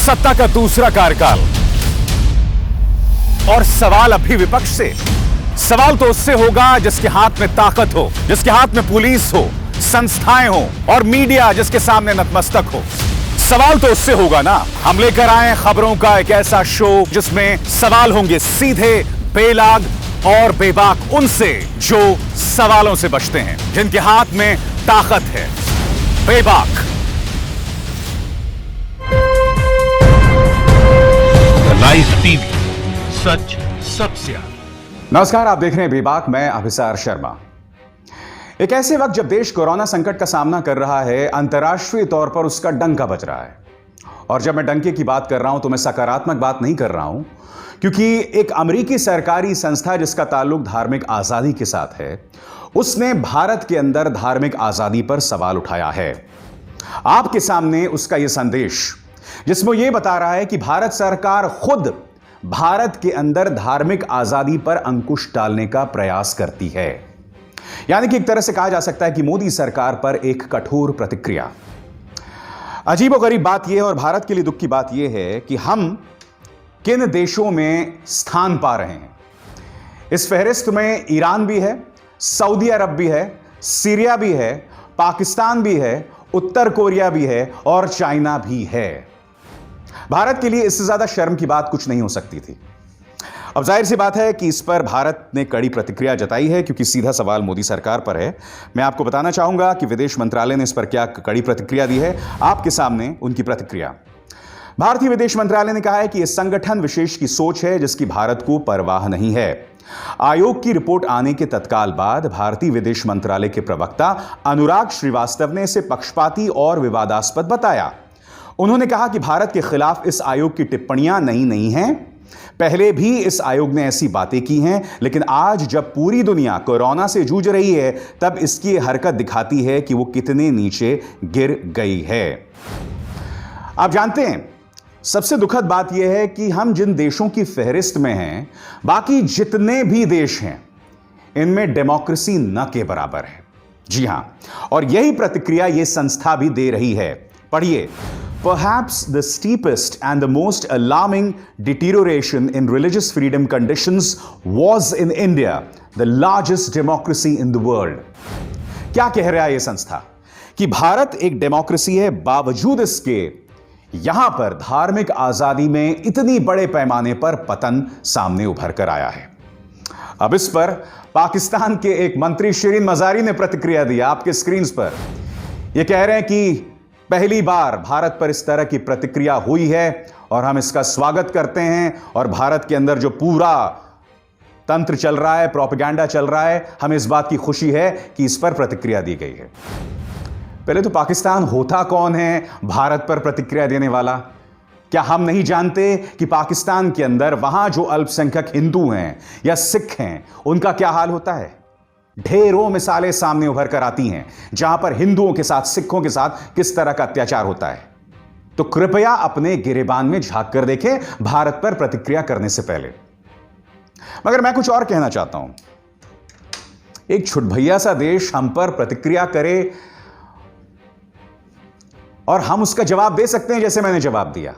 सत्ता का दूसरा कार्यकाल। और सवाल अभी विपक्ष से। सवाल तो उससे होगा जिसके हाथ में ताकत हो, जिसके हाथ में पुलिस हो, संस्थाएं हो और मीडिया जिसके सामने नतमस्तक हो। सवाल तो उससे होगा ना। हम लेकर आए खबरों का एक ऐसा शो जिसमें सवाल होंगे सीधे, बेलाग और बेबाक उनसे जो सवालों से बचते हैं, जिनके हाथ में ताकत है। बेबाक। लाइव टीवी, सच सबसे आगे। नमस्कार, आप देख रहे हैं बेबाक। मैं अभिसार शर्मा। एक ऐसे वक्त जब देश कोरोना संकट का सामना कर रहा है, अंतर्राष्ट्रीय तौर पर उसका डंका बज रहा है। और जब मैं डंके की बात कर रहा हूं तो मैं सकारात्मक बात नहीं कर रहा हूं, क्योंकि एक अमेरिकी सरकारी संस्था जिसका ताल्लुक धार्मिक आजादी के साथ है, उसने भारत के अंदर धार्मिक आजादी पर सवाल उठाया है। आपके सामने उसका यह संदेश, जिसमें यह बता रहा है कि भारत सरकार खुद भारत के अंदर धार्मिक आजादी पर अंकुश डालने का प्रयास करती है। यानी कि एक तरह से कहा जा सकता है कि मोदी सरकार पर एक कठोर प्रतिक्रिया। अजीबोगरीब बात यह है और भारत के लिए दुख की बात यह है कि हम किन देशों में स्थान पा रहे हैं। इस फहरिस्त में ईरान भी है, सऊदी अरब भी है, सीरिया भी है, पाकिस्तान भी है, उत्तर कोरिया भी है और चाइना भी है। भारत के लिए इससे ज्यादा शर्म की बात कुछ नहीं हो सकती थी। अब जाहिर सी बात है कि इस पर भारत ने कड़ी प्रतिक्रिया जताई है, क्योंकि सीधा सवाल मोदी सरकार पर है। मैं आपको बताना चाहूंगा कि विदेश मंत्रालय ने इस पर क्या कड़ी प्रतिक्रिया दी है। आपके सामने उनकी प्रतिक्रिया। भारतीय विदेश मंत्रालय ने कहा है कि यह संगठन विशेष की सोच है जिसकी भारत को परवाह नहीं है। आयोग की रिपोर्ट आने के तत्काल बाद भारतीय विदेश मंत्रालय के प्रवक्ता अनुराग श्रीवास्तव ने इसे पक्षपाती और विवादास्पद बताया। उन्होंने कहा कि भारत के खिलाफ इस आयोग की टिप्पणियां नई नहीं हैं। पहले भी इस आयोग ने ऐसी बातें की हैं, लेकिन आज जब पूरी दुनिया कोरोना से जूझ रही है, तब इसकी हरकत दिखाती है कि वो कितने नीचे गिर गई है। आप जानते हैं, सबसे दुखद बात यह है कि हम जिन देशों की फहरिस्त में हैं, बाकी जितने भी देश हैं, इनमें डेमोक्रेसी न के बराबर है। जी हां, और यही प्रतिक्रिया यह संस्था भी दे रही है। पढ़िए। Perhaps the steepest and the most alarming deterioration in religious freedom conditions was in India, the largest democracy in the world. क्या कह रहा है यह संस्था? कि भारत एक डेमोक्रेसी है, बावजूद इसके यहां पर धार्मिक आजादी में इतनी बड़े पैमाने पर पतन सामने उभर कर आया है। अब इस पर पाकिस्तान के एक मंत्री शिरीन मजारी ने प्रतिक्रिया दी आपके स्क्रीन पर। यह कह रहे हैं कि पहली बार भारत पर इस तरह की प्रतिक्रिया हुई है और हम इसका स्वागत करते हैं। और भारत के अंदर जो पूरा तंत्र चल रहा है, प्रोपेगेंडा चल रहा है, हमें इस बात की खुशी है कि इस पर प्रतिक्रिया दी गई है। पहले तो पाकिस्तान होता कौन है भारत पर प्रतिक्रिया देने वाला? क्या हम नहीं जानते कि पाकिस्तान के अंदर वहां जो अल्पसंख्यक हिंदू हैं या सिख हैं, उनका क्या हाल होता है? ढेरों मिसालें सामने उभर कर आती हैं जहां पर हिंदुओं के साथ, सिखों के साथ किस तरह का अत्याचार होता है। तो कृपया अपने गिरेबान में झांक कर देखें भारत पर प्रतिक्रिया करने से पहले। मगर मैं कुछ और कहना चाहता हूं। एक छुटभैया सा देश हम पर प्रतिक्रिया करे और हम उसका जवाब दे सकते हैं जैसे मैंने जवाब दिया।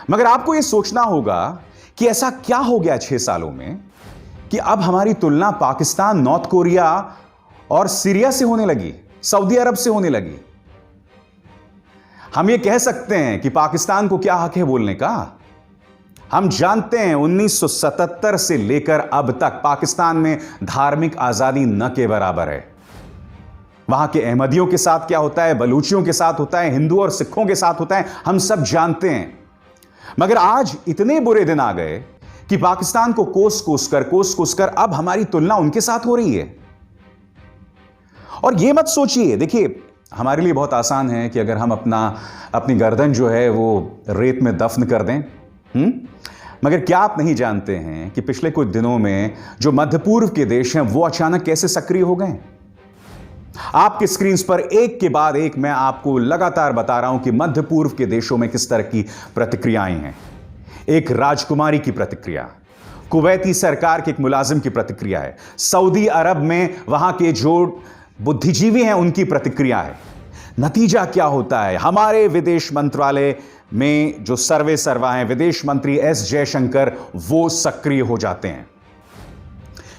मगर आपको यह सोचना होगा कि ऐसा क्या हो गया 6 सालों में कि अब हमारी तुलना पाकिस्तान, नॉर्थ कोरिया और सीरिया से होने लगी, सऊदी अरब से होने लगी। हम ये कह सकते हैं कि पाकिस्तान को क्या हक है बोलने का? हम जानते हैं 1977 से लेकर अब तक पाकिस्तान में धार्मिक आजादी न के बराबर है। वहां के अहमदियों के साथ क्या होता है, बलूचियों के साथ होता है, हिंदू और सिखों के साथ होता है, हम सब जानते हैं। मगर आज इतने बुरे दिन आ गए कि पाकिस्तान को कोस कोस कर अब हमारी तुलना उनके साथ हो रही है। और यह मत सोचिए, देखिए हमारे लिए बहुत आसान है कि अगर हम अपनी गर्दन जो है वो रेत में दफन कर दें। मगर क्या आप नहीं जानते हैं कि पिछले कुछ दिनों में जो मध्य पूर्व के देश हैं वो अचानक कैसे सक्रिय हो गए? आपके स्क्रीन पर एक के बाद एक मैं आपको लगातार बता रहा हूं कि मध्य पूर्व के देशों में किस तरह की प्रतिक्रियाएं हैं। एक राजकुमारी की प्रतिक्रिया, कुवैती सरकार के एक मुलाजिम की प्रतिक्रिया है, सऊदी अरब में वहां के जो बुद्धिजीवी हैं उनकी प्रतिक्रिया है, नतीजा क्या होता है? हमारे विदेश मंत्रालय में जो सर्वे सर्वा हैं, विदेश मंत्री एस जयशंकर, वो सक्रिय हो जाते हैं।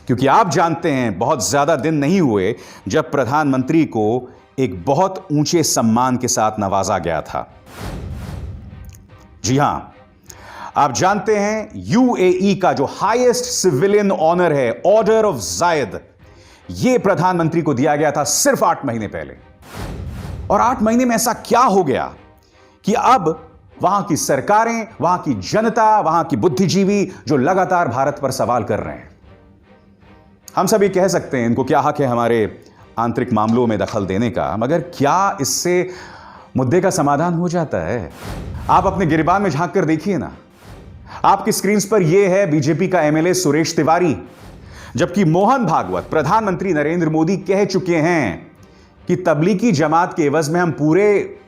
क्योंकि आप जानते हैं बहुत ज्यादा दिन नहीं हुए जब प्रधानमंत्री को एक बहुत ऊंचे सम्मान के साथ नवाजा गया था। जी हां, आप जानते हैं यूएई का जो हाईएस्ट सिविलियन ऑनर है, ऑर्डर ऑफ जायद, यह प्रधानमंत्री को दिया गया था सिर्फ 8 महीने पहले। और 8 महीने में ऐसा क्या हो गया कि अब वहां की सरकारें, वहां की जनता, वहां की बुद्धिजीवी जो लगातार भारत पर सवाल कर रहे हैं। हम सब ये कह सकते हैं इनको क्या हक है हमारे आंतरिक मामलों में दखल देने का, मगर क्या इससे मुद्दे का समाधान हो जाता है? आप अपने गिरबान में झांक कर देखिए ना। आपकी स्क्रीन पर यह है बीजेपी का एमएलए सुरेश तिवारी, जबकि मोहन भागवत, प्रधानमंत्री नरेंद्र मोदी कह चुके हैं कि तबलीगी जमात के एवज में हम पूरे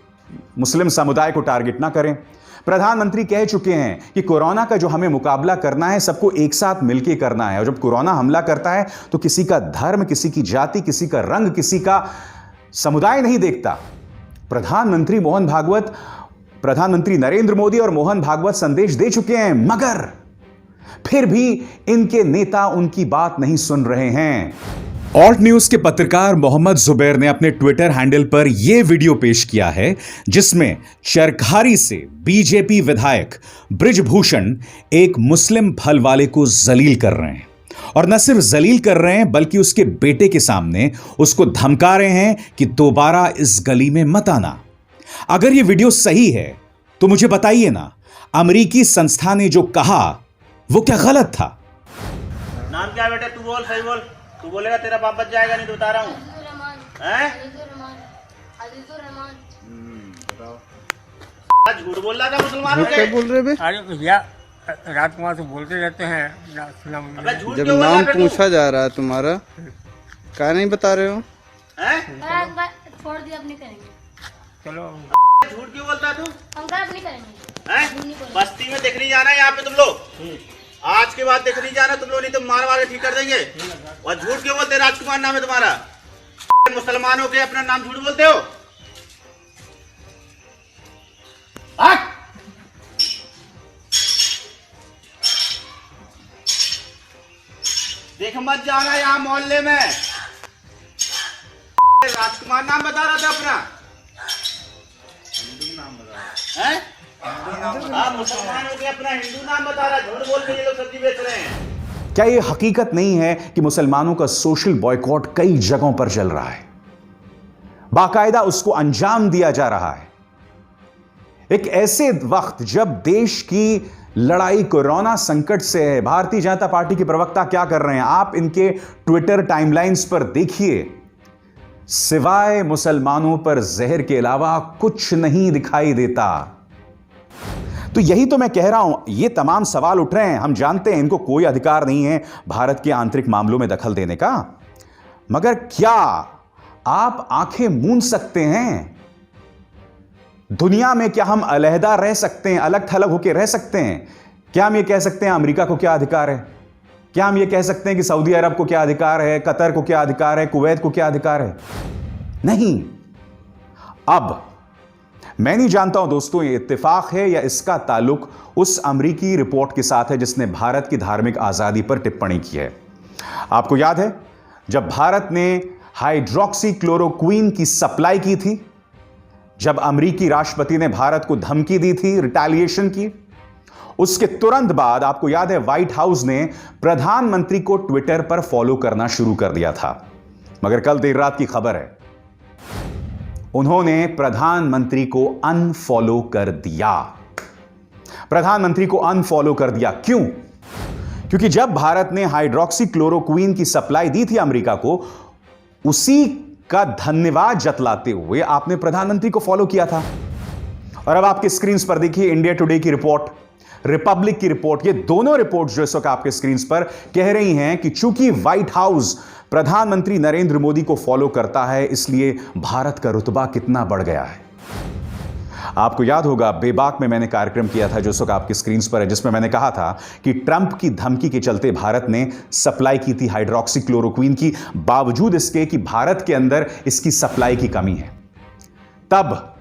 मुस्लिम समुदाय को टारगेट ना करें। प्रधानमंत्री कह चुके हैं कि कोरोना का जो हमें मुकाबला करना है, सबको एक साथ मिलकर करना है। और जब कोरोना हमला करता है तो किसी का धर्म, किसी की जाति, किसी का रंग, किसी का समुदाय नहीं देखता। प्रधानमंत्री नरेंद्र मोदी और मोहन भागवत संदेश दे चुके हैं, मगर फिर भी इनके नेता उनकी बात नहीं सुन रहे हैं। ऑल्ट न्यूज के पत्रकार मोहम्मद जुबैर ने अपने ट्विटर हैंडल पर यह वीडियो पेश किया है, जिसमें चरखारी से बीजेपी विधायक बृजभूषण एक मुस्लिम फल वाले को जलील कर रहे हैं। और न सिर्फ जलील कर रहे हैं, बल्कि उसके बेटे के सामने उसको धमका रहे हैं कि दोबारा इस गली में मत आना। अगर यह वीडियो सही है तो मुझे बताइए ना, अमेरिकी संस्था ने जो कहा वो क्या गलत था? नाम क्या है बेटा? तू बोल, सही बोल। तू बोलेगा तेरा बाप बच जाएगा, नहीं तो बता रहा हूँ। झूठ बोल रहा था मुसलमानों के। बोल रहे बे? अरे भैया, राजकुमार से बोलते रहते हैं। जब नाम पूछा जा रहा है तुम्हारा, क्या नहीं बता रहे हो? छोड़ दिया, अब नहीं करेंगे। चलो, झूठ क्यों बोलता तू? हम अब नहीं करेंगे। बस्ती में दिख नहीं जाना यहाँ पे तुम लोग। आज के बाद दिख नहीं जाना तुम लोग, नहीं तो मार मार के ठीक कर देंगे। और झूठ क्यों बोलते? राजकुमार नाम है तुम्हारा। मुसलमानों के अपना नाम झूठ बोलते हो। देख मत जाना यहाँ मोहल्ले में। राजकुमार नाम बता रहा था अपना। हिंदू नाम बता रहा है। मुसलमानों के अपना हिंदू नाम बता रहा। झूठ बोल के ये लोग सब्जी बेच रहे हैं। क्या यह हकीकत नहीं है कि मुसलमानों का सोशल बॉयकॉट कई जगहों पर चल रहा है? बाकायदा उसको अंजाम दिया जा रहा है। एक ऐसे वक्त जब देश की लड़ाई कोरोना संकट से है, भारतीय जनता पार्टी के प्रवक्ता क्या कर रहे हैं? आप इनके ट्विटर टाइमलाइंस पर देखिए, सिवाय मुसलमानों पर जहर के अलावा कुछ नहीं दिखाई देता। तो यही तो मैं कह रहा हूं, ये तमाम सवाल उठ रहे हैं। हम जानते हैं इनको कोई अधिकार नहीं है भारत के आंतरिक मामलों में दखल देने का, मगर क्या आप आंखें मूंद सकते हैं? दुनिया में क्या हम अलहदा रह सकते हैं, अलग थलग होकर रह सकते हैं? क्या हम ये कह सकते हैं अमेरिका को क्या अधिकार है? क्या हम ये कह सकते हैं कि सऊदी अरब को क्या अधिकार है, कतर को क्या अधिकार है, कुवैत को क्या अधिकार है? नहीं। अब मैं नहीं जानता हूं दोस्तों ये इत्तेफाक है या इसका ताल्लुक उस अमेरिकी रिपोर्ट के साथ है जिसने भारत की धार्मिक आजादी पर टिप्पणी की है। आपको याद है जब भारत ने हाइड्रोक्सीक्लोरोक्वीन की सप्लाई की थी, जब अमेरिकी राष्ट्रपति ने भारत को धमकी दी थी रिटेलिएशन की, उसके तुरंत बाद आपको याद है व्हाइट हाउस ने प्रधानमंत्री को ट्विटर पर फॉलो करना शुरू कर दिया था। मगर कल देर रात की खबर है उन्होंने प्रधानमंत्री को अनफॉलो कर दिया। प्रधानमंत्री को अनफॉलो कर दिया। क्यों? क्योंकि जब भारत ने हाइड्रोक्सीक्लोरोक्वीन की सप्लाई दी थी अमेरिका को, उसी का धन्यवाद जतलाते हुए आपने प्रधानमंत्री को फॉलो किया था। और अब आपके स्क्रीन पर देखिए इंडिया टुडे की रिपोर्ट, रिपब्लिक की रिपोर्ट, ये दोनों रिपोर्ट जो इस वक्त आपके स्क्रीन पर कह रही हैं कि चूंकि व्हाइट हाउस प्रधानमंत्री नरेंद्र मोदी को फॉलो करता है, इसलिए भारत का रुतबा कितना बढ़ गया है। आपको याद होगा बेबाक में मैंने कार्यक्रम किया था जो इस वक्त आपकी स्क्रीन पर है, जिसमें मैंने कहा था कि ट्रंप की धमकी के चलते भारत ने सप्लाई की थी हाइड्रोक्सीक्लोरोक्वीन की, बावजूद इसके कि भारत के अंदर इसकी सप्लाई की कमी है। तब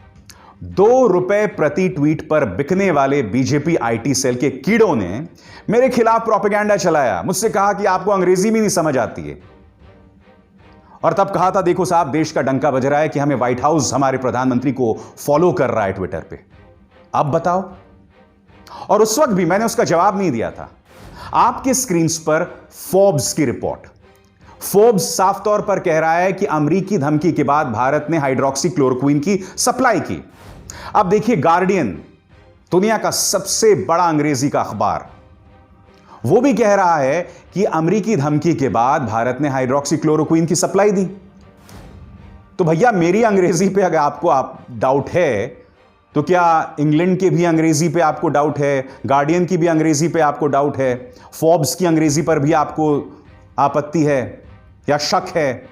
2 रुपए प्रति ट्वीट पर बिकने वाले बीजेपी आईटी सेल के कीड़ों ने मेरे खिलाफ प्रोपेगेंडा चलाया, मुझसे कहा कि आपको अंग्रेजी भी नहीं समझ आती है। और तब कहा था, देखो साहब, देश का डंका बज रहा है कि हमें व्हाइट हाउस हमारे प्रधानमंत्री को फॉलो कर रहा है ट्विटर पे। अब बताओ। और उस वक्त भी मैंने उसका जवाब नहीं दिया था। आपके स्क्रीन पर फोर्ब्स की रिपोर्ट, फोर्ब्स साफ तौर पर कह रहा है कि अमेरिकी धमकी के बाद भारत ने हाइड्रोक्सी क्लोरोक्विन की सप्लाई की। अब देखिए, गार्डियन, दुनिया का सबसे बड़ा अंग्रेजी का अखबार, वो भी कह रहा है कि अमेरिकी धमकी के बाद भारत ने हाइड्रोक्सी क्लोरोक्विन की सप्लाई दी। तो भैया, मेरी अंग्रेजी पे अगर आपको डाउट है, तो क्या इंग्लैंड के भी अंग्रेजी पे आपको डाउट है? गार्डियन की भी अंग्रेजी पे आपको डाउट है? फोर्ब्स की अंग्रेजी पर भी आपको आपत्ति है या शक है?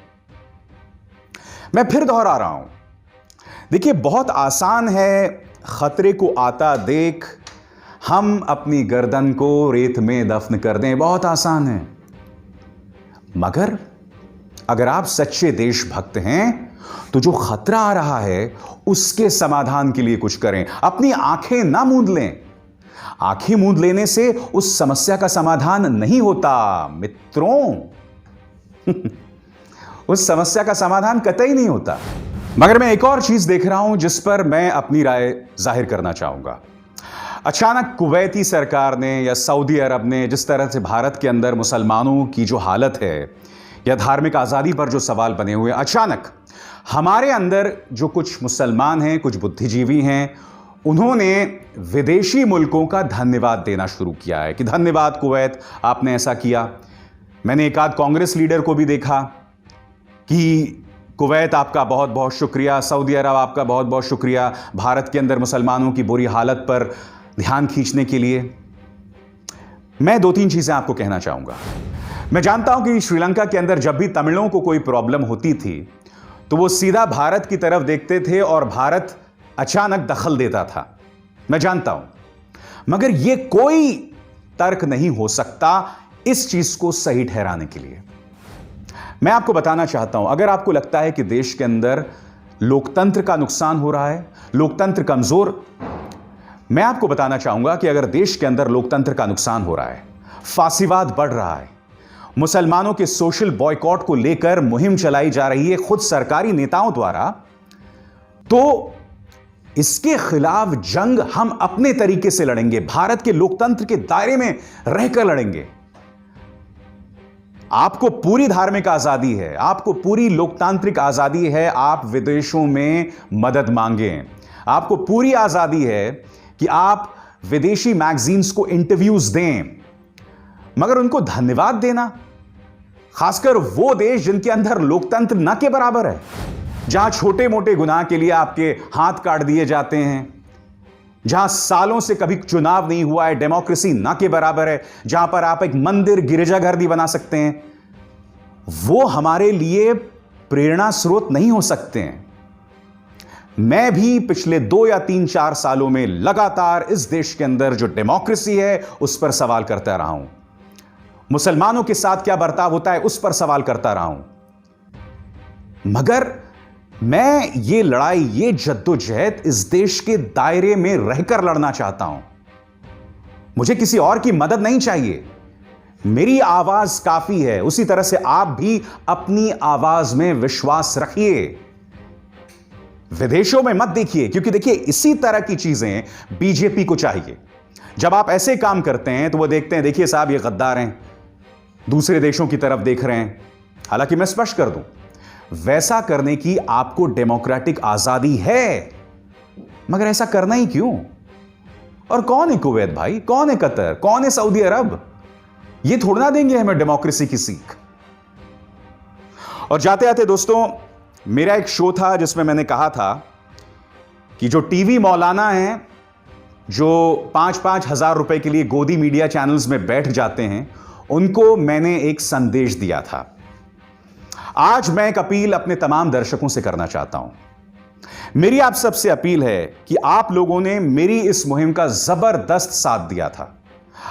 मैं फिर दोहरा रहा हूं, देखिए, बहुत आसान है खतरे को आता देख हम अपनी गर्दन को रेत में दफन कर दें, बहुत आसान है। मगर अगर आप सच्चे देशभक्त हैं तो जो खतरा आ रहा है उसके समाधान के लिए कुछ करें। अपनी आंखें ना मूंद लें। आंखें मूंद लेने से उस समस्या का समाधान नहीं होता मित्रों। उस समस्या का समाधान कतई नहीं होता। मगर मैं एक और चीज देख रहा हूं जिस पर मैं अपनी राय जाहिर करना चाहूंगा। अचानक कुवैती सरकार ने या सऊदी अरब ने जिस तरह से भारत के अंदर मुसलमानों की जो हालत है या धार्मिक आजादी पर जो सवाल बने हुए, अचानक हमारे अंदर जो कुछ मुसलमान हैं, कुछ बुद्धिजीवी हैं, उन्होंने विदेशी मुल्कों का धन्यवाद देना शुरू किया है कि धन्यवाद कुवैत, आपने ऐसा किया। मैंने एक आध कांग्रेस लीडर को भी देखा कि कुवैत आपका बहुत बहुत शुक्रिया, सऊदी अरब आपका बहुत बहुत शुक्रिया भारत के अंदर मुसलमानों की बुरी हालत पर ध्यान खींचने के लिए। मैं 2-3 चीजें आपको कहना चाहूंगा। मैं जानता हूं कि श्रीलंका के अंदर जब भी तमिलों को कोई प्रॉब्लम होती थी तो वो सीधा भारत की तरफ देखते थे और भारत अचानक दखल देता था, मैं जानता हूं। मगर यह कोई तर्क नहीं हो सकता इस चीज को सही ठहराने के लिए। मैं आपको बताना चाहता हूं, अगर आपको लगता है कि देश के अंदर लोकतंत्र का नुकसान हो रहा है, लोकतंत्र कमजोर, मैं आपको बताना चाहूंगा कि अगर देश के अंदर लोकतंत्र का नुकसान हो रहा है, फासीवाद बढ़ रहा है, मुसलमानों के सोशल बॉयकॉट को लेकर मुहिम चलाई जा रही है खुद सरकारी नेताओं द्वारा, तो इसके खिलाफ जंग हम अपने तरीके से लड़ेंगे, भारत के लोकतंत्र के दायरे में रहकर लड़ेंगे। आपको पूरी धार्मिक आजादी है, आपको पूरी लोकतांत्रिक आजादी है, आप विदेशों में मदद मांगें। आपको पूरी आजादी है कि आप विदेशी मैगजीन्स को इंटरव्यूज दें, मगर उनको धन्यवाद देना, खासकर वो देश जिनके अंदर लोकतंत्र न के बराबर है, जहां छोटे मोटे गुनाह के लिए आपके हाथ काट दिए जाते हैं, जहां सालों से कभी चुनाव नहीं हुआ है, डेमोक्रेसी ना के बराबर है, जहां पर आप एक मंदिर गिरजाघर भी बना सकते हैं, वो हमारे लिए प्रेरणा स्रोत नहीं हो सकते हैं। मैं भी पिछले 2 या 3-4 सालों में लगातार इस देश के अंदर जो डेमोक्रेसी है उस पर सवाल करता रहा हूं, मुसलमानों के साथ क्या बर्ताव होता है उस पर सवाल करता रहा हूं। मगर मैं ये लड़ाई, ये जद्दोजहद इस देश के दायरे में रहकर लड़ना चाहता हूं। मुझे किसी और की मदद नहीं चाहिए, मेरी आवाज काफी है। उसी तरह से आप भी अपनी आवाज में विश्वास रखिए, विदेशों में मत देखिए, क्योंकि देखिए इसी तरह की चीजें बीजेपी को चाहिए। जब आप ऐसे काम करते हैं तो वो देखते हैं, देखिए साहब ये गद्दार हैं, दूसरे देशों की तरफ देख रहे हैं। हालांकि मैं स्पष्ट कर दूं, वैसा करने की आपको डेमोक्रेटिक आजादी है, मगर ऐसा करना ही क्यों? और कौन है कुवैत भाई, कौन है कतर, कौन है सऊदी अरब? ये थोड़ा ना देंगे हमें डेमोक्रेसी की सीख। और जाते जाते दोस्तों, मेरा एक शो था जिसमें मैंने कहा था कि जो टीवी मौलाना हैं, जो 5-5 हजार रुपए के लिए गोदी मीडिया चैनल्स में बैठ जाते हैं, उनको मैंने एक संदेश दिया था। आज मैं एक अपील अपने तमाम दर्शकों से करना चाहता हूं। मेरी आप सबसे अपील है कि आप लोगों ने मेरी इस मुहिम का जबरदस्त साथ दिया था,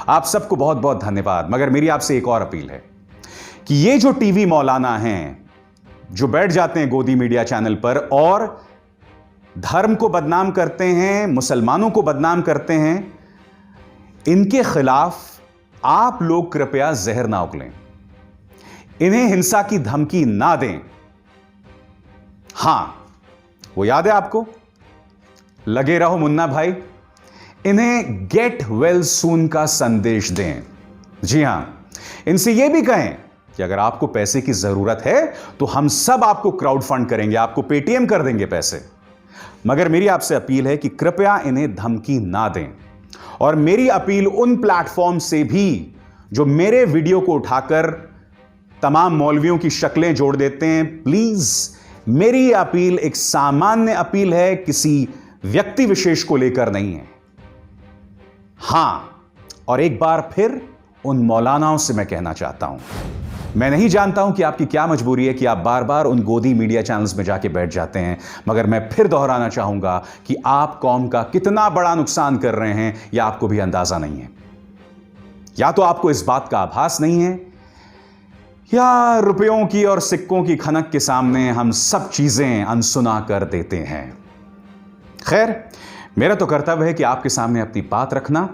आप सबको बहुत बहुत धन्यवाद। मगर मेरी आपसे एक और अपील है कि ये जो टीवी मौलाना हैं जो बैठ जाते हैं गोदी मीडिया चैनल पर और धर्म को बदनाम करते हैं, मुसलमानों को बदनाम करते हैं, इनके खिलाफ आप लोग कृपया जहर ना उगलें, इन्हें हिंसा की धमकी ना दें। हां, वो याद है आपको, लगे रहो मुन्ना भाई, इन्हें गेट वेल सून का संदेश दें। जी हां, इनसे यह भी कहें कि अगर आपको पैसे की जरूरत है तो हम सब आपको क्राउड फंड करेंगे, आपको पेटीएम कर देंगे पैसे। मगर मेरी आपसे अपील है कि कृपया इन्हें धमकी ना दें। और मेरी अपील उन प्लेटफॉर्म से भी जो मेरे वीडियो को उठाकर तमाम मौलवियों की शक्लें जोड़ देते हैं, प्लीज मेरी अपील एक सामान्य अपील है, किसी व्यक्ति विशेष को लेकर नहीं है। हां, और एक बार फिर उन मौलानाओं से मैं कहना चाहता हूं, मैं नहीं जानता हूं कि आपकी क्या मजबूरी है कि आप बार बार उन गोदी मीडिया चैनल्स में जाके बैठ जाते हैं, मगर मैं फिर दोहराना चाहूंगा कि आप कौम का कितना बड़ा नुकसान कर रहे हैं यह आपको भी अंदाजा नहीं है। या तो आपको इस बात का आभास नहीं है, या रुपयों की और सिक्कों की खनक के सामने हम सब चीजें अनसुना कर देते हैं। खैर, मेरा तो कर्तव्य है कि आपके सामने अपनी बात रखना।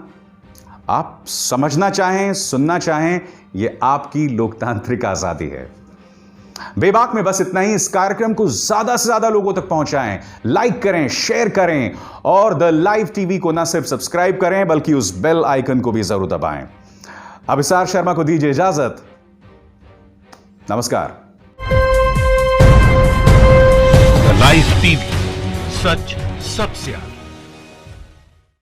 आप समझना चाहें, सुनना चाहें, यह आपकी लोकतांत्रिक आजादी है। बेबाक में बस इतना ही। इस कार्यक्रम को ज्यादा से ज्यादा लोगों तक पहुंचाएं, लाइक करें, शेयर करें और द लाइव टीवी को ना सिर्फ सब्सक्राइब करें बल्कि उस बेल आइकन को भी जरूर दबाएं। अभिसार शर्मा को दीजिए इजाजत। नमस्कार। लाइव टीवी, सच सबसे आगे।